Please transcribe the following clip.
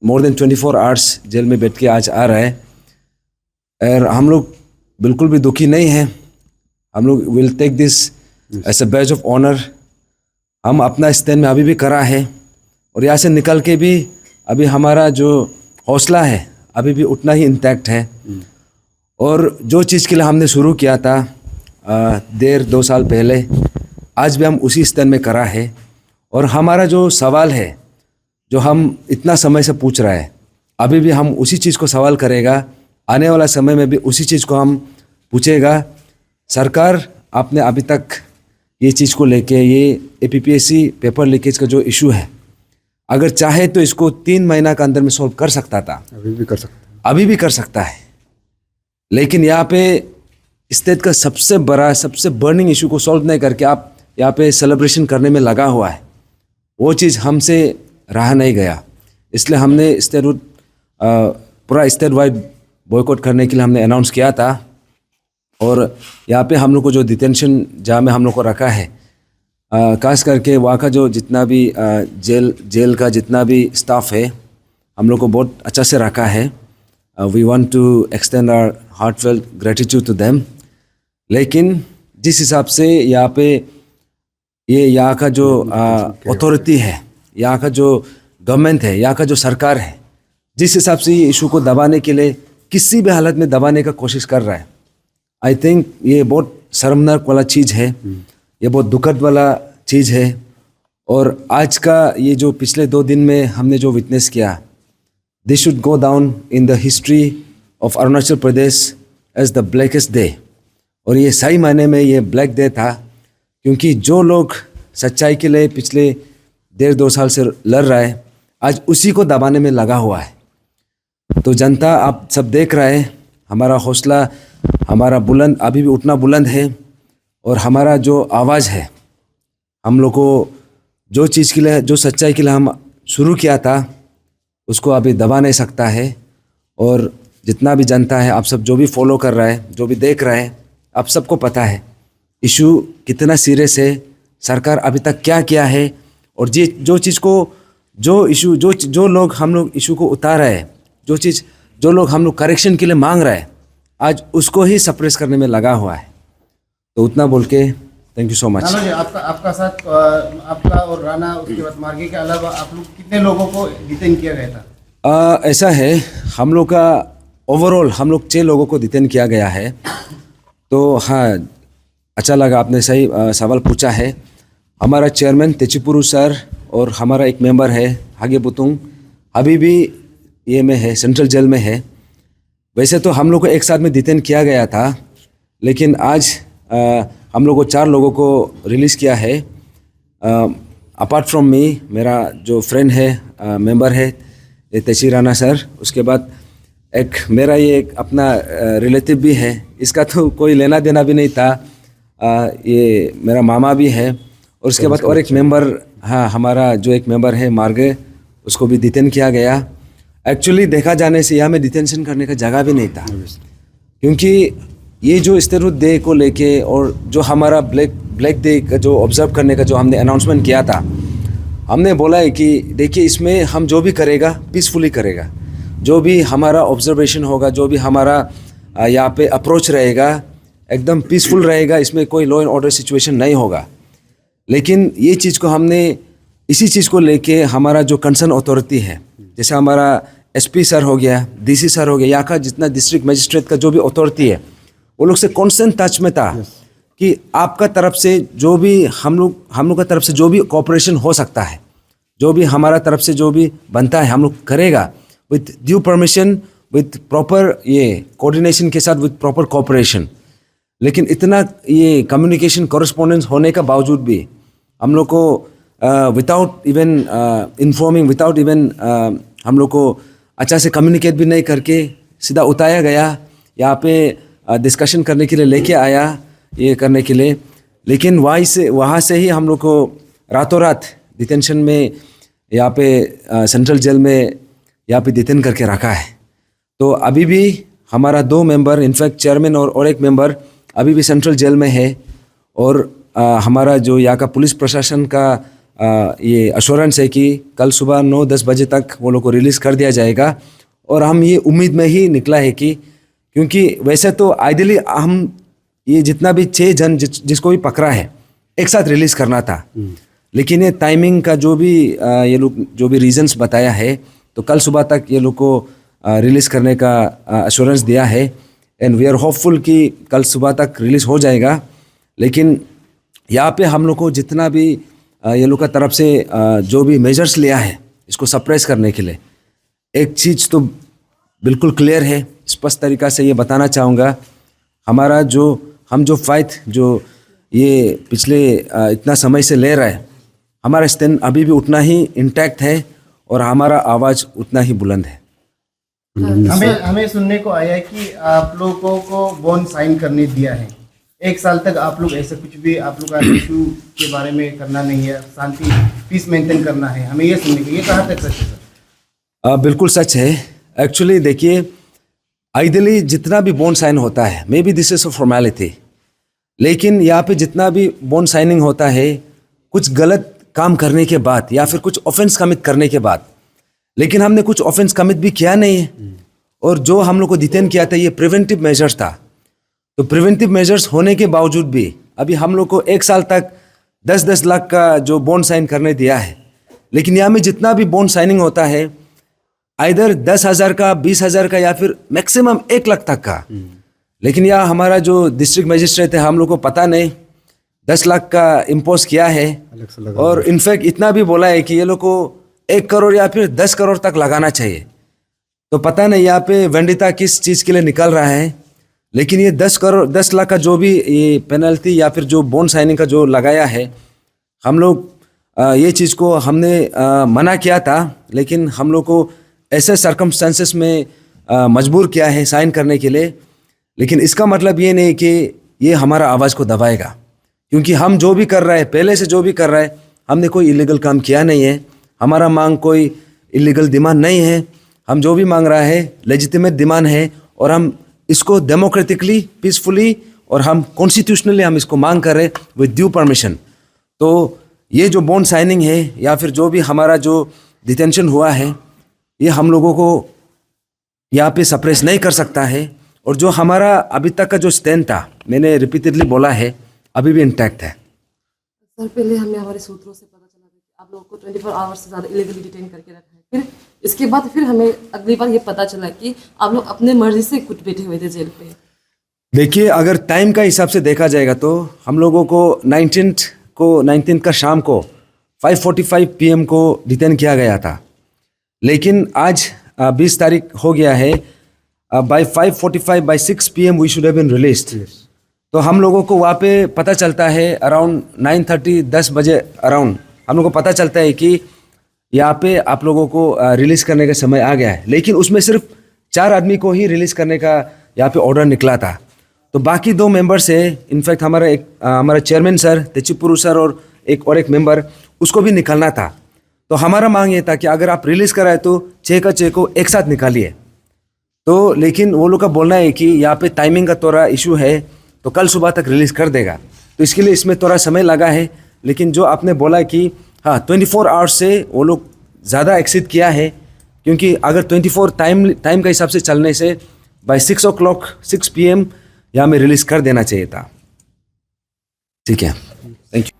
More than 24 hours jail में बैठ के आज आ रहा है। और हम लोग बिल्कुल भी दुखी नहीं हैं। हम लोग will take this as a badge of honour. हम अपना स्टैंड में अभी भी करा है और यहाँ से निकल के भी अभी हमारा जो हौसला है अभी भी उतना ही इंटैक्ट है। और जो चीज़ के लिए हमने शुरू किया था 2 साल पहले, आज भी हम उसी स्टैंड में करा है। और हमारा जो सवाल है जो हम इतना समय से पूछ रहा है, अभी भी हम उसी चीज़ को सवाल करेगा। आने वाला समय में भी उसी चीज़ को हम पूछेगा। सरकार आपने अभी तक ये चीज़ को लेके, ये APPSC पेपर लीकेज का जो इशू है, अगर चाहे तो इसको 3 महीना के अंदर में सॉल्व कर सकता था। अभी भी कर सकता है। लेकिन यहाँ पे स्टेट का सबसे बड़ा, सबसे बर्निंग इशू को सॉल्व नहीं करके आप यहाँ पे सेलिब्रेशन करने में लगा हुआ है। वो चीज़ हमसे रहा नहीं गया, इसलिए हमने पूरा स्टेट वाइड बॉयकॉट करने के लिए हमने अनाउंस किया था। और यहाँ पे हम लोग को जो डिटेंशन जहाँ में हम लोग को रखा है, खास करके वहाँ का जो जितना भी जेल का जितना भी स्टाफ है, हम लोग को बहुत अच्छा से रखा है। We want to extend our heartfelt gratitude to them. लेकिन जिस हिसाब से यहाँ पे ये यहाँ का जो अथॉरिटी है, यहाँ का जो गवर्नमेंट है, यहाँ का जो सरकार है, जिस हिसाब से ये इशू को दबाने के लिए किसी भी हालत में दबाने का कोशिश कर रहा है, आई थिंक ये बहुत शर्मनाक वाला चीज़ है। ये बहुत दुखद वाला चीज़ है। और आज का ये जो पिछले 2 दिन में हमने जो विटनेस किया, this should go down in the history of Arunachal Pradesh as the blackest day. और ये सही मायने में ये ब्लैक डे था, क्योंकि जो लोग सच्चाई के लिए पिछले 1.5-2 साल से लड़ रहा है, आज उसी को दबाने में लगा हुआ है। तो जनता आप सब देख रहे हैं, हमारा हौसला, हमारा बुलंद अभी भी उतना बुलंद है। और हमारा जो आवाज़ है, हम लोग को जो चीज़ के लिए, जो सच्चाई के लिए हम शुरू किया था, उसको अभी दबा नहीं सकता है। और जितना भी जनता है, आप सब जो भी फॉलो कर रहा है, जो भी देख रहा है, आप सबको पता है इशू कितना सीरियस है, सरकार अभी तक क्या किया है। और जो चीज़ को, जो इशू, जो लोग हम लोग इशू को उतार रहे हैं, जो लोग हम लोग करेक्शन के लिए मांग रहे हैं, आज उसको ही सप्रेस करने में लगा हुआ है। तो उतना बोल के थैंक यू सो मच। आपका साथ, आपका और राणा, उसके बाद मार्गे के अलावा आप लोग कितने लोगों को डिटेन किया गया था? ऐसा है, हम लोग का ओवरऑल हम लोग 6 लोगों को डिटेन किया गया है। तो हाँ, अच्छा लगा आपने सही सवाल पूछा है। हमारा चेयरमैन तेचिपुरु सर और हमारा एक मेंबर है हागे बुतुंग, अभी भी ये में है, सेंट्रल जेल में है। वैसे तो हम लोग को एक साथ में डिटेन किया गया था, लेकिन आज हम लोग को 4 लोगों को रिलीज़ किया है। अपार्ट फ्रॉम मी, मेरा जो फ्रेंड है, मेंबर है, ये तेची राणा सर। उसके बाद एक मेरा ये एक अपना रिलेटिव भी है, इसका तो कोई लेना देना भी नहीं था, ये मेरा मामा भी है। और उसके बाद और एक मेंबर, हाँ, हमारा जो एक मेंबर है मार्गे, उसको भी डिटेन किया गया। एक्चुअली देखा जाने से यहाँ में डिटेंशन करने का जगह भी नहीं था, क्योंकि ये जो स्टेट डे को लेके और जो हमारा ब्लैक डे का जो ऑब्जर्व करने का जो हमने अनाउंसमेंट किया था, हमने बोला है कि देखिए इसमें हम जो भी करेगा पीसफुली करेगा, जो भी हमारा ऑब्जर्वेशन होगा, जो भी हमारा यहाँ पे अप्रोच रहेगा एकदम पीसफुल रहेगा, इसमें कोई लॉ एंड ऑर्डर सिचुएशन नहीं होगा। लेकिन ये चीज़ को हमने, इसी चीज़ को लेके हमारा जो कंसर्न अथॉरिटी है, जैसे हमारा SP सर हो गया, DC सर हो गया, यहाँ का जितना डिस्ट्रिक्ट मजिस्ट्रेट का जो भी अथॉरिटी है, वो लोग से कॉन्स्टेंट टच में था कि आपका तरफ से जो भी हम लोग का तरफ से जो भी कोऑपरेशन हो सकता है, जो भी हमारा तरफ से जो भी बनता है, हम लोग करेगा with due permission, with proper ये कोऑर्डिनेशन के साथ, विथ प्रॉपर कोऑपरेशन। लेकिन इतना ये कम्युनिकेशन कॉरेस्पॉन्डेंस होने का बावजूद भी हम लोग को without even informing, without even हम लोग को अच्छा से कम्युनिकेट भी नहीं करके सीधा उतारा गया, यहाँ पे डिस्कशन करने के लिए लेके आया, ये करने के लिए। लेकिन वहाँ से ही हम लोग को रातों रात डिटेंशन में, यहाँ पे सेंट्रल जेल में यहाँ पे डिटेन करके रखा है। तो अभी भी हमारा 2 मेंबर, इनफैक्ट चेयरमैन और एक मेंबर अभी भी सेंट्रल जेल में है। और हमारा जो यहाँ का पुलिस प्रशासन का ये अश्योरेंस है कि कल सुबह 9-10 बजे तक वो लोग को रिलीज़ कर दिया जाएगा। और हम ये उम्मीद में ही निकला है कि क्योंकि वैसे तो आइडियली हम ये जितना भी 6 जन जिसको भी पकड़ा है एक साथ रिलीज़ करना था, लेकिन ये टाइमिंग का जो भी ये लोग जो भी रीजंस बताया है, तो कल सुबह तक ये लोग को रिलीज़ करने का अश्योरेंस दिया है। एंड वी आर होपफुल कि कल सुबह तक रिलीज़ हो जाएगा। लेकिन यहाँ पे हम लोग को जितना भी ये लोग का तरफ से जो भी मेजर्स लिया है इसको सप्रेस करने के लिए, एक चीज़ तो बिल्कुल क्लियर है, स्पष्ट तरीक़ा से ये बताना चाहूँगा, हमारा हम जो फाइट जो ये पिछले इतना समय से ले रहा है, हमारा स्टैंड अभी भी उतना ही इंटैक्ट है और हमारा आवाज़ उतना ही बुलंद है। हमें सुनने को आया है कि आप लोगों को बॉन्ड साइन करने दिया है। 1 साल तक आप लोग ऐसा कुछ भी आप लोग का इशू के बारे में करना नहीं है, शांति पीस मेंटेन करना है, हमें ये सुनने को, ये कहाँ तक सच है सर? बिल्कुल सच है। एक्चुअली देखिए, आइडियली जितना भी बॉन्ड साइन होता है, may be this is a formality, लेकिन यहाँ पे जितना भी बॉन्ड साइनिंग होता है कुछ गलत काम करने के बाद या फिर कुछ ऑफेंस कमिट करने के बाद, लेकिन हमने कुछ ऑफेंस कमिट भी किया नहीं है। और जो हम लोग को डिटेन किया था ये प्रिवेंटिव मेजर्स था। तो प्रिवेंटिव मेजर्स होने के बावजूद भी अभी हम लोग को 1 साल तक 10-10 लाख का जो बॉन्ड साइन करने दिया है, लेकिन यहाँ में जितना भी बॉन्ड साइनिंग होता है आइदर 10,000 का, 20,000 का या फिर मैक्सिमम 1 लाख तक का। लेकिन यहाँ हमारा जो डिस्ट्रिक्ट मजिस्ट्रेट है, हम लोग को पता नहीं 10 लाख का इम्पोज किया है, और इनफैक्ट इतना भी बोला है कि ये लोग को 1 करोड़ या फिर 10 करोड़ तक लगाना चाहिए। तो पता नहीं यहाँ पे वेंडिता किस चीज़ के लिए निकल रहा है, लेकिन ये 10 लाख का जो भी ये पेनल्टी या फिर जो बॉन्ड साइनिंग का जो लगाया है, हम लोग ये चीज़ को हमने मना किया था, लेकिन हम लोग को ऐसे सर्कमस्टेंसेस में मजबूर किया है साइन करने के लिए। लेकिन इसका मतलब ये नहीं कि ये हमारा आवाज़ को दबाएगा, क्योंकि हम जो भी कर रहे हैं, पहले से जो भी कर रहे हैं, हमने कोई इलीगल काम किया नहीं है। हमारा मांग कोई इलीगल डिमांड नहीं है। हम जो भी मांग रहा है लेजिटिमेट डिमांड है, और हम इसको डेमोक्रेटिकली, पीसफुली और हम कॉन्स्टिट्यूशनली हम इसको मांग कर रहे हैं विद ड्यू परमिशन। तो ये जो बॉन्ड साइनिंग है या फिर जो भी हमारा जो डिटेंशन हुआ है, ये हम लोगों को यहाँ पे सप्रेस नहीं कर सकता है। और जो हमारा अभी तक का जो स्टैंड था, मैंने रिपीटेडली बोला है, अभी भी इंटैक्ट है। सर, पहले हमें हमारे सूत्रों से पता चला कि आप लोगों को 24 आवर्स से ज़्यादा इलीगली डिटेन करके रखा है। फिर इसके बाद फिर हमें अगली बार ये पता चला कि आप लोग अपने मर्जी से कुछ बैठे हुए थे जेल पे। देखिए, अगर टाइम का हिसाब से देखा जाएगा तो हम लोगों को 19 का शाम को 5:45 PM को डिटेन किया गया था, लेकिन आज 20 तारीख हो गया है। By 5:45 by 6 PM we should have been released. तो हम लोगों को वहाँ पे पता चलता है अराउंड 9:30-10 बजे अराउंड हम लोगों को पता चलता है कि यहाँ पे आप लोगों को रिलीज़ करने का समय आ गया है। लेकिन उसमें सिर्फ 4 आदमी को ही रिलीज़ करने का यहाँ पे ऑर्डर निकला था। तो बाकी 2 मेंबर्स है, इनफैक्ट हमारा चेयरमैन सर, तेचीपुरु सर और एक मेंबर, उसको भी निकलना था। तो हमारा मांग ये था कि अगर आप रिलीज़ कराए तो 6 का 6 को एक साथ निकालिए। तो लेकिन वो लोग का बोलना है कि यहाँ पे टाइमिंग का थोड़ा इशू है, तो कल सुबह तक रिलीज़ कर देगा। तो इसके लिए इसमें थोड़ा समय लगा है। लेकिन जो आपने बोला कि हाँ 24 आवर्स से वो लोग ज़्यादा एक्सीड किया है, क्योंकि अगर 24 टाइम का हिसाब से चलने से बाय 6 PM यहाँ में रिलीज़ कर देना चाहिए था। ठीक है, थैंक यू।